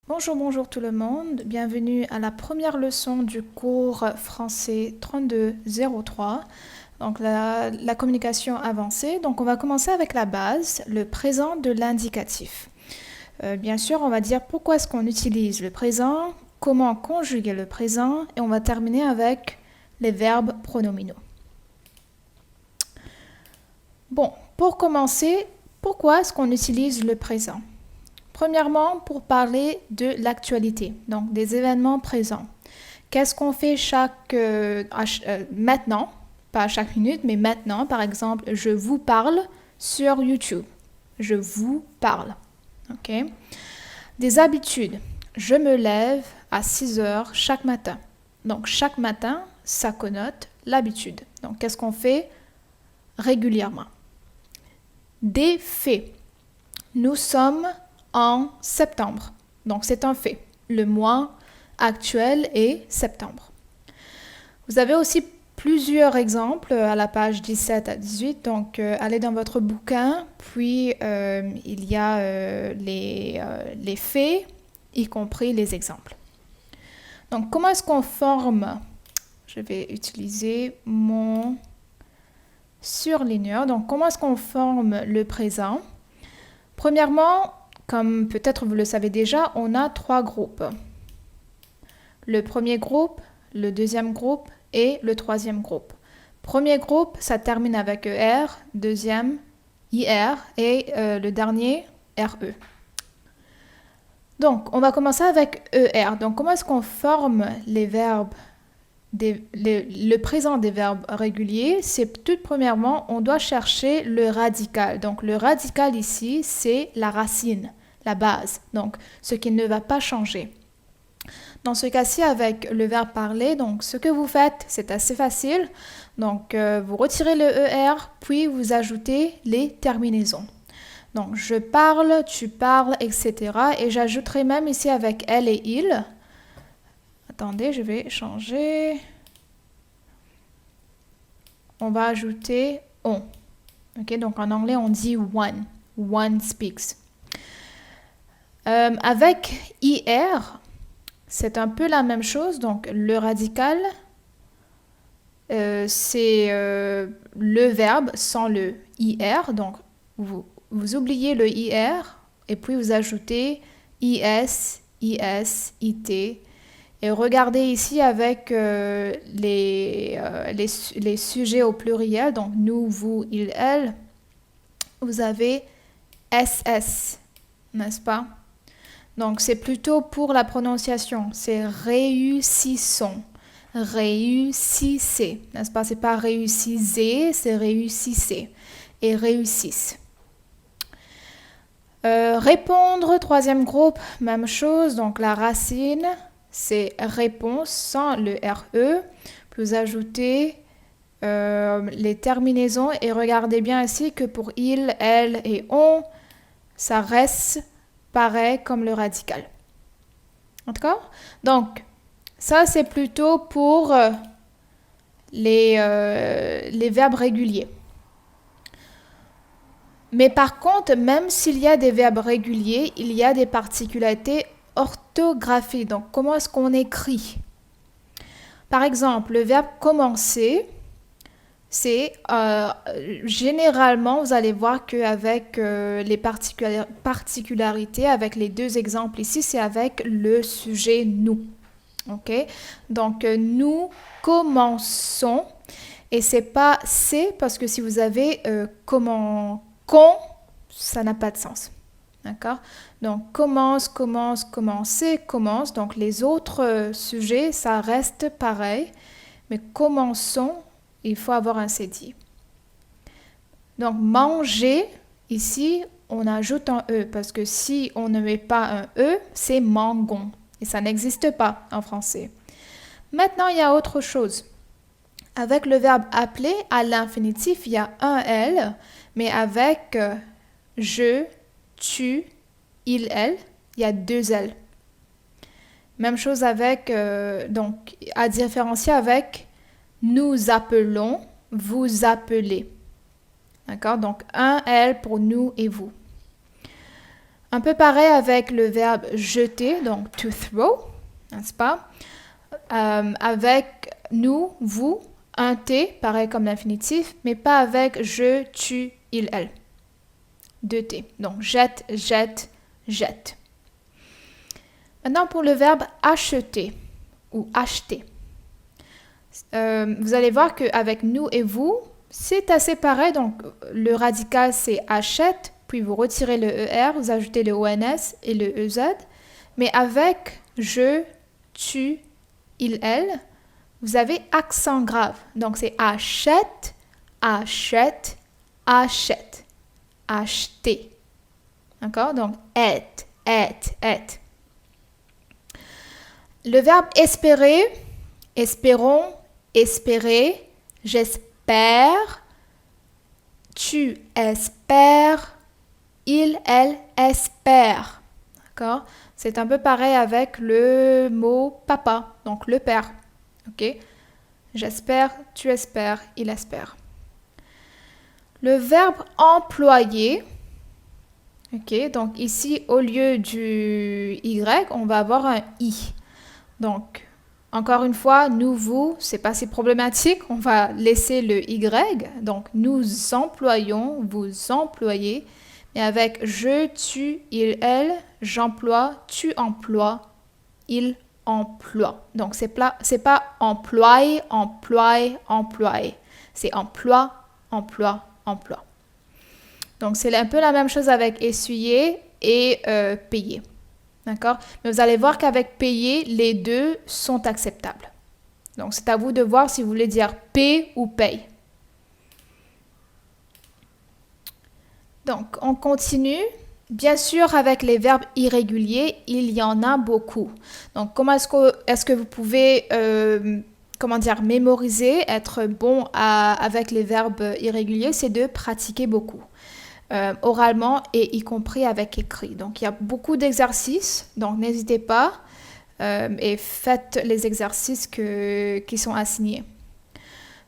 Bonjour tout le monde, bienvenue à la première leçon du cours français 3203, donc la communication avancée. Donc on va commencer avec la base, le présent de l'indicatif. Bien sûr, on va dire pourquoi est-ce qu'on utilise le présent, comment conjuguer le présent et on va terminer avec les verbes pronominaux. Bon, pour commencer, pourquoi est-ce qu'on utilise le présent ? Premièrement, pour parler de l'actualité, donc des événements présents. Qu'est-ce qu'on fait maintenant, pas à chaque minute, mais maintenant, par exemple, je vous parle sur YouTube. Je vous parle. Ok. Des habitudes. Je me lève à 6 heures chaque matin. Donc, chaque matin, ça connote l'habitude. Donc, qu'est-ce qu'on fait régulièrement? Des faits. Nous sommes en septembre. Donc, c'est un fait. Le mois actuel est septembre. Vous avez aussi plusieurs exemples à la page 17 à 18. Donc, allez dans votre bouquin. Puis, il y a les faits, y compris les exemples. Donc, comment est-ce qu'on forme? Je vais utiliser mon surligneur. Donc, comment est-ce qu'on forme le présent? Premièrement, comme peut-être vous le savez déjà, on a 3 groupes. Le premier groupe, le deuxième groupe et le troisième groupe. Premier groupe, ça termine avec ER, deuxième, IR et le dernier, RE. Donc, on va commencer avec ER. Donc, comment est-ce qu'on forme les verbes, le présent des verbes réguliers? C'est tout premièrement, on doit chercher le radical. Donc, le radical ici, c'est la racine, la base. Donc, ce qui ne va pas changer. Dans ce cas-ci, avec le verbe parler, donc ce que vous faites, c'est assez facile. Donc, vous retirez le ER, puis vous ajoutez les terminaisons. Donc, je parle, tu parles, etc. Et j'ajouterai même ici avec elle et il. Attendez, je vais changer. On va ajouter on. Ok, donc en anglais, on dit one. One speaks. Avec IR, c'est un peu la même chose. Donc, le radical, c'est le verbe sans le IR. Donc, vous oubliez le IR et puis vous ajoutez IS, IS, IT. Et regardez ici avec les sujets au pluriel, donc nous, vous, il, elle, vous avez SS, n'est-ce pas? Donc c'est plutôt pour la prononciation, c'est réussissons, réussissez, n'est-ce pas? C'est pas réussissez, c'est réussissez et réussissent. Répondre, troisième groupe, même chose, donc la racine, c'est réponse sans le RE. Puis vous ajoutez les terminaisons et regardez bien ici que pour il, elle et on, ça reste pareil comme le radical. D'accord? Donc, ça c'est plutôt pour les verbes réguliers. Mais par contre, même s'il y a des verbes réguliers, il y a des particularités orthographiques. Donc, comment est-ce qu'on écrit? Par exemple, le verbe commencer, c'est généralement, vous allez voir qu'avec les particularités, avec les deux exemples ici, c'est avec le sujet nous. Ok? Donc, nous commençons. Et c'est pas c'est parce que si vous avez comment ça n'a pas de sens. D'accord? Donc, commencer, commence. Donc, les autres sujets, ça reste pareil. Mais commençons, il faut avoir un cédille. Donc, manger, ici, on ajoute un E. Parce que si on ne met pas un E, c'est mangon. Et ça n'existe pas en français. Maintenant, il y a autre chose. Avec le verbe appeler, à l'infinitif, il y a un L, mais avec je, tu, il, elle, il y a 2 L. Même chose avec, donc, à différencier avec nous appelons, vous appelez. D'accord? Donc, un L pour nous et vous. Un peu pareil avec le verbe jeter, donc to throw, n'est-ce pas? Avec nous, vous, un T, pareil comme l'infinitif, mais pas avec je, tu, il, elle. Deux T. Donc jette, jette, jette. Maintenant pour le verbe acheter ou acheter. Vous allez voir qu'avec nous et vous, c'est assez pareil. Donc le radical c'est achète, puis vous retirez le ER, vous ajoutez le ONS et le EZ. Mais avec je, tu, il, elle, vous avez accent grave. Donc c'est achète, achète, achète, acheter. D'accord? Donc être. Le verbe espérer, espérons, espérer, j'espère, tu espères, il, elle espère. D'accord? C'est un peu pareil avec le mot papa, donc le père. Ok? J'espère, tu espères, il espère. Le verbe employer. Ok, donc ici, au lieu du Y, on va avoir un I. Donc, encore une fois, nous, vous, c'est pas si problématique. On va laisser le Y. Donc, nous employons, vous employez. Mais avec je, tu, il, elle, j'emploie, tu emploies, il emploie. Donc, c'est pas emploie, emploie, emploie. C'est emploi, emploi, emploi. Donc, c'est un peu la même chose avec essuyer et payer. D'accord? Mais vous allez voir qu'avec payer, les deux sont acceptables. Donc, c'est à vous de voir si vous voulez dire paie ou paye. Donc, on continue. Bien sûr, avec les verbes irréguliers, il y en a beaucoup. Donc, comment est-ce que vous pouvez mémoriser, être bon avec les verbes irréguliers? C'est de pratiquer beaucoup. Oralement et y compris avec écrit. Donc, il y a beaucoup d'exercices. Donc, n'hésitez pas et faites les exercices qui sont assignés.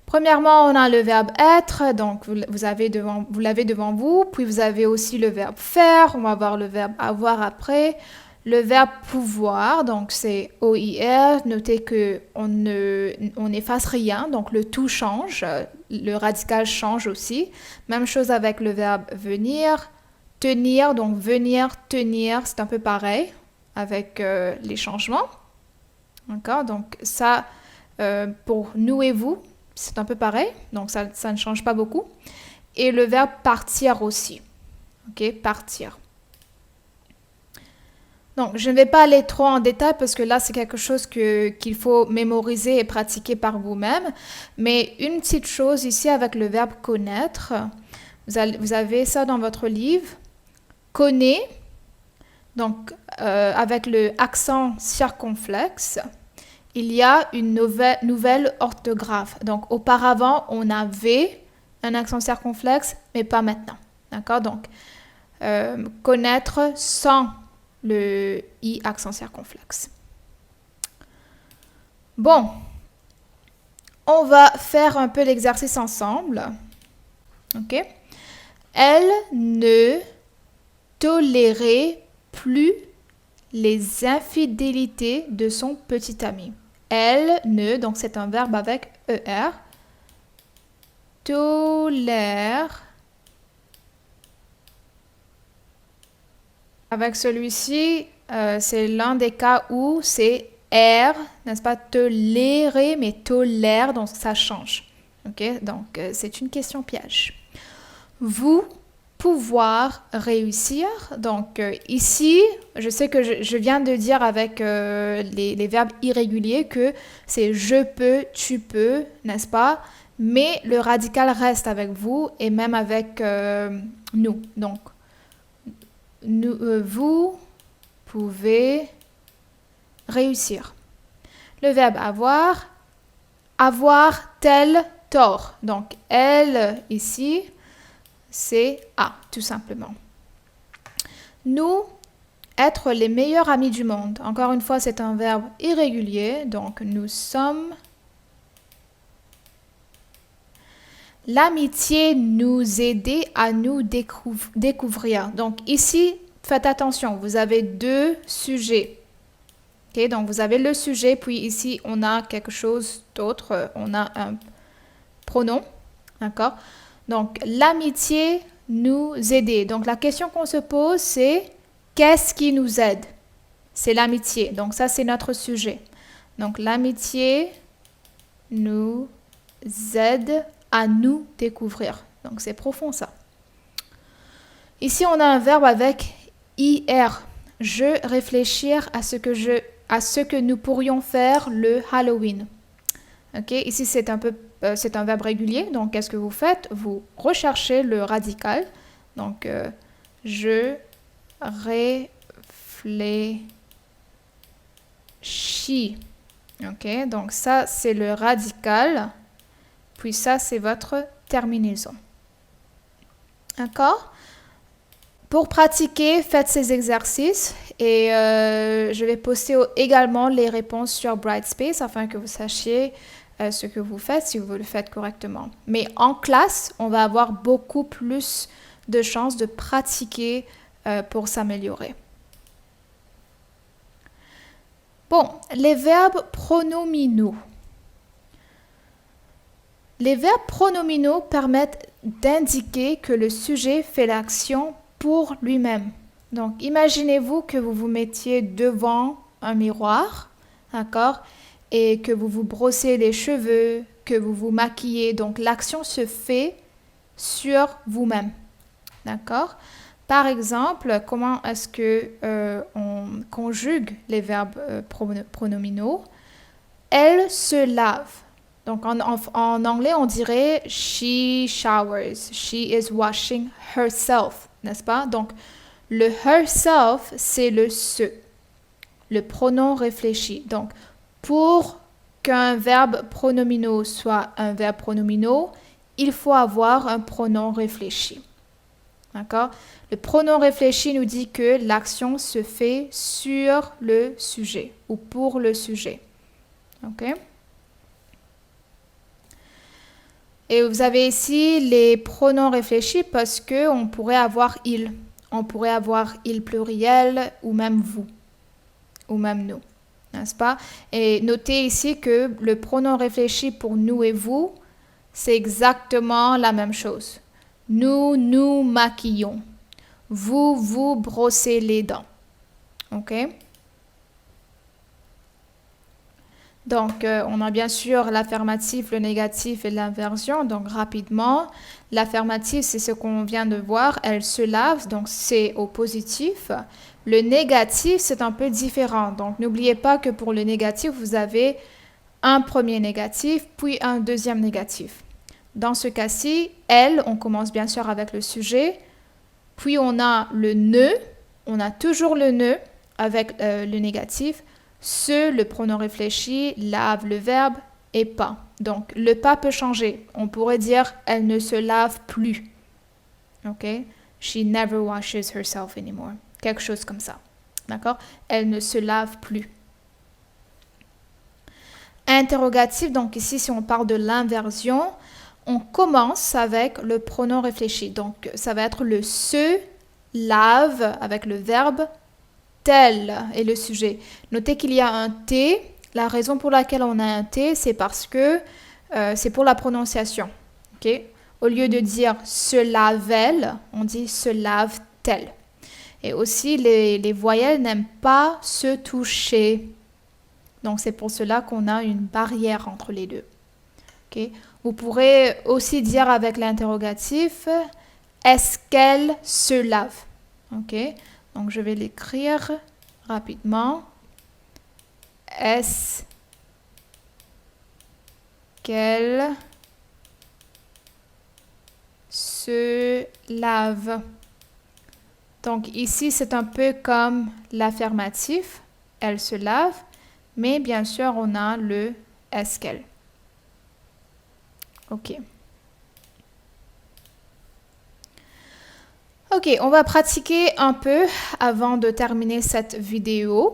Premièrement, on a le verbe être. Donc, vous l'avez devant vous. Puis, vous avez aussi le verbe faire. On va voir le verbe avoir après. Le verbe pouvoir. Donc, c'est OIR. Notez qu'on n'efface rien. Donc, le tout change. Le radical change aussi. Même chose avec le verbe venir. Tenir. Donc, venir, tenir. C'est un peu pareil avec les changements. D'accord? Donc, ça, pour nous et vous, c'est un peu pareil, donc ça ne change pas beaucoup. Et le verbe partir aussi. Ok, partir. Donc, je ne vais pas aller trop en détail parce que là, c'est quelque chose qu'il faut mémoriser et pratiquer par vous-même. Mais une petite chose ici avec le verbe connaître. Vous avez ça dans votre livre. Connaît, donc avec le accent circonflexe. Il y a une nouvelle orthographe. Donc, auparavant, on avait un accent circonflexe, mais pas maintenant. D'accord? Donc, connaître sans le I accent circonflexe. Bon, on va faire un peu l'exercice ensemble. OK? Elle ne tolérait plus les infidélités de son petit ami. Elle ne, donc c'est un verbe avec ER, tolère. Avec celui-ci, c'est l'un des cas où c'est R, n'est-ce pas, tolérer, mais tolère, donc ça change. Ok, donc c'est une question piège. Vous pouvoir réussir. Donc ici, je sais que je viens de dire avec les verbes irréguliers que c'est je peux, tu peux, n'est-ce pas? Mais le radical reste avec vous et même avec nous. Donc, vous pouvez réussir. Le verbe avoir tel tort. Donc, elle ici, c'est A, tout simplement. Nous, être les meilleurs amis du monde. Encore une fois, c'est un verbe irrégulier. Donc, nous sommes. L'amitié nous aidait à nous découvrir. Donc, ici, faites attention, vous avez deux sujets. Okay, donc, vous avez le sujet, puis ici, on a quelque chose d'autre. On a un pronom. D'accord? Donc, l'amitié nous aide. Donc, la question qu'on se pose, c'est qu'est-ce qui nous aide? C'est l'amitié. Donc, ça, c'est notre sujet. Donc, l'amitié nous aide à nous découvrir. Donc, c'est profond, ça. Ici, on a un verbe avec IR. Je réfléchir à ce que nous pourrions faire le Halloween. Ok, ici c'est un verbe régulier. Donc qu'est-ce que vous faites? Vous recherchez le radical. Donc je réfléchis. Ok, donc ça c'est le radical. Puis ça c'est votre terminaison. D'accord? Pour pratiquer, faites ces exercices et je vais poster également les réponses sur Brightspace afin que vous sachiez ce que vous faites si vous le faites correctement. Mais en classe, on va avoir beaucoup plus de chances de pratiquer pour s'améliorer. Bon, les verbes pronominaux. Les verbes pronominaux permettent d'indiquer que le sujet fait l'action pour lui-même. Donc, imaginez-vous que vous vous mettiez devant un miroir, d'accord, et que vous vous brossez les cheveux, que vous vous maquillez. Donc, l'action se fait sur vous-même, d'accord? Par exemple, comment est-ce que on conjugue les verbes pronominaux? Elle se lave. Donc, en anglais, on dirait « she showers »,« she is washing herself », n'est-ce pas? Donc, le « herself », c'est le « se », le pronom réfléchi. Donc, pour qu'un verbe pronominaux soit un verbe pronominaux, il faut avoir un pronom réfléchi. D'accord? Le pronom réfléchi nous dit que l'action se fait sur le sujet ou pour le sujet. OK? Et vous avez ici les pronoms réfléchis parce qu'on pourrait avoir « il ». On pourrait avoir « il » pluriel ou même « vous » ou même « nous ». N'est-ce pas? Et notez ici que le pronom réfléchi pour « nous » et « vous », c'est exactement la même chose. Nous, nous maquillons. Vous, vous brossez les dents. OK? Donc, on a bien sûr l'affirmatif, le négatif et l'inversion. Donc, rapidement, l'affirmatif, c'est ce qu'on vient de voir. Elle se lave, donc c'est au positif. Le négatif, c'est un peu différent. Donc, n'oubliez pas que pour le négatif, vous avez un premier négatif, puis un deuxième négatif. Dans ce cas-ci, elle, on commence bien sûr avec le sujet. Puis, on a le ne. On a toujours le ne avec le négatif. Se, le pronom réfléchi, lave, le verbe, et pas. Donc, le pas peut changer. On pourrait dire, elle ne se lave plus. OK? She never washes herself anymore. Quelque chose comme ça. D'accord? Elle ne se lave plus. Interrogatif, donc ici, si on parle de l'inversion, on commence avec le pronom réfléchi. Donc, ça va être le se lave avec le verbe tel est le sujet. Notez qu'il y a un T. La raison pour laquelle on a un T, c'est parce que c'est pour la prononciation. Okay? Au lieu de dire se lave-elle, on dit se lave-t-elle. Et aussi, les voyelles n'aiment pas se toucher. Donc, c'est pour cela qu'on a une barrière entre les deux. Okay? Vous pourrez aussi dire avec l'interrogatif, est-ce qu'elle se lave? Okay? Donc, je vais l'écrire rapidement. Est-ce qu'elle se lave? Donc, ici, c'est un peu comme l'affirmatif. Elle se lave. Mais bien sûr, on a le est-ce qu'elle. OK. Ok, on va pratiquer un peu avant de terminer cette vidéo.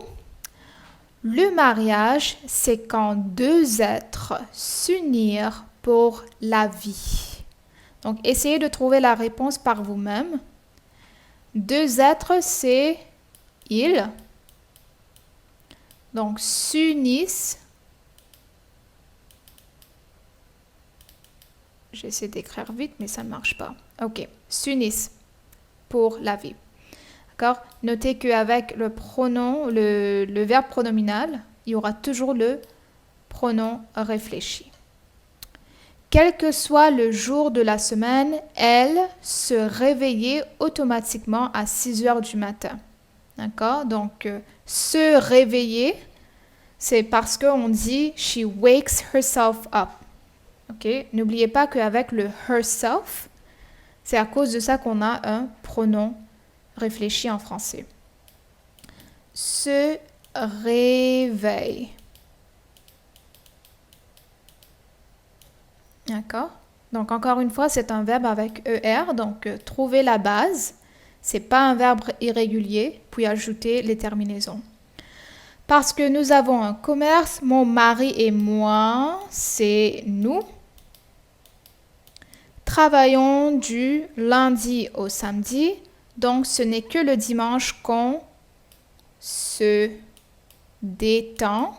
Le mariage, c'est quand deux êtres s'unissent pour la vie. Donc, essayez de trouver la réponse par vous-même. deux êtres, c'est ils. Donc, s'unissent. J'essaie d'écrire vite, mais ça ne marche pas. OK. S'unissent pour la vie. D'accord? Notez qu'avec le pronom, le verbe pronominal, il y aura toujours le pronom réfléchi. Quel que soit le jour de la semaine, elle se réveillait automatiquement à 6 heures du matin. D'accord? Donc, se réveiller, c'est parce qu'on dit « she wakes herself up ». OK? N'oubliez pas qu'avec le « herself », c'est à cause de ça qu'on a un pronom réfléchi en français. Se réveille. D'accord? Donc, encore une fois, c'est un verbe avec ER. Donc, trouver la base. C'est pas un verbe irrégulier. Puis ajouter les terminaisons. Parce que nous avons un commerce, mon mari et moi, c'est nous. Travaillons du lundi au samedi. Donc, ce n'est que le dimanche qu'on se détend.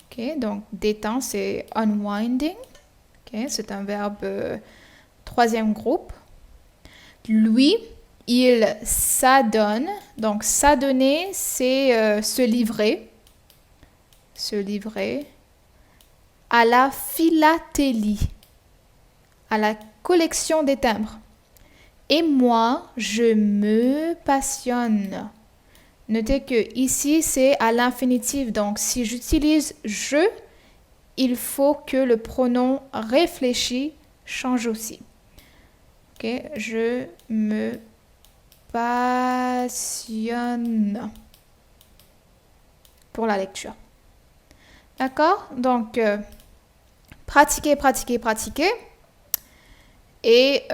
Okay, donc, détend, c'est unwinding. Okay, c'est un verbe troisième groupe. Lui, il s'adonne. Donc, s'adonner, c'est se livrer. Se livrer à la philatélie, à la collection des timbres. Et moi, je me passionne. Notez que ici, c'est à l'infinitif. Donc, si j'utilise « je », il faut que le pronom réfléchi change aussi. Okay? Je me passionne pour la lecture. D'accord? Donc, pratiquez, pratiquez, pratiquez. Et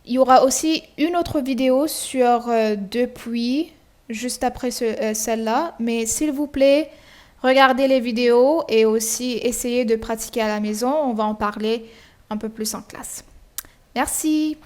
il y aura aussi une autre vidéo sur depuis, juste après celle-là. Mais s'il vous plaît, regardez les vidéos et aussi essayez de pratiquer à la maison. On va en parler un peu plus en classe. Merci.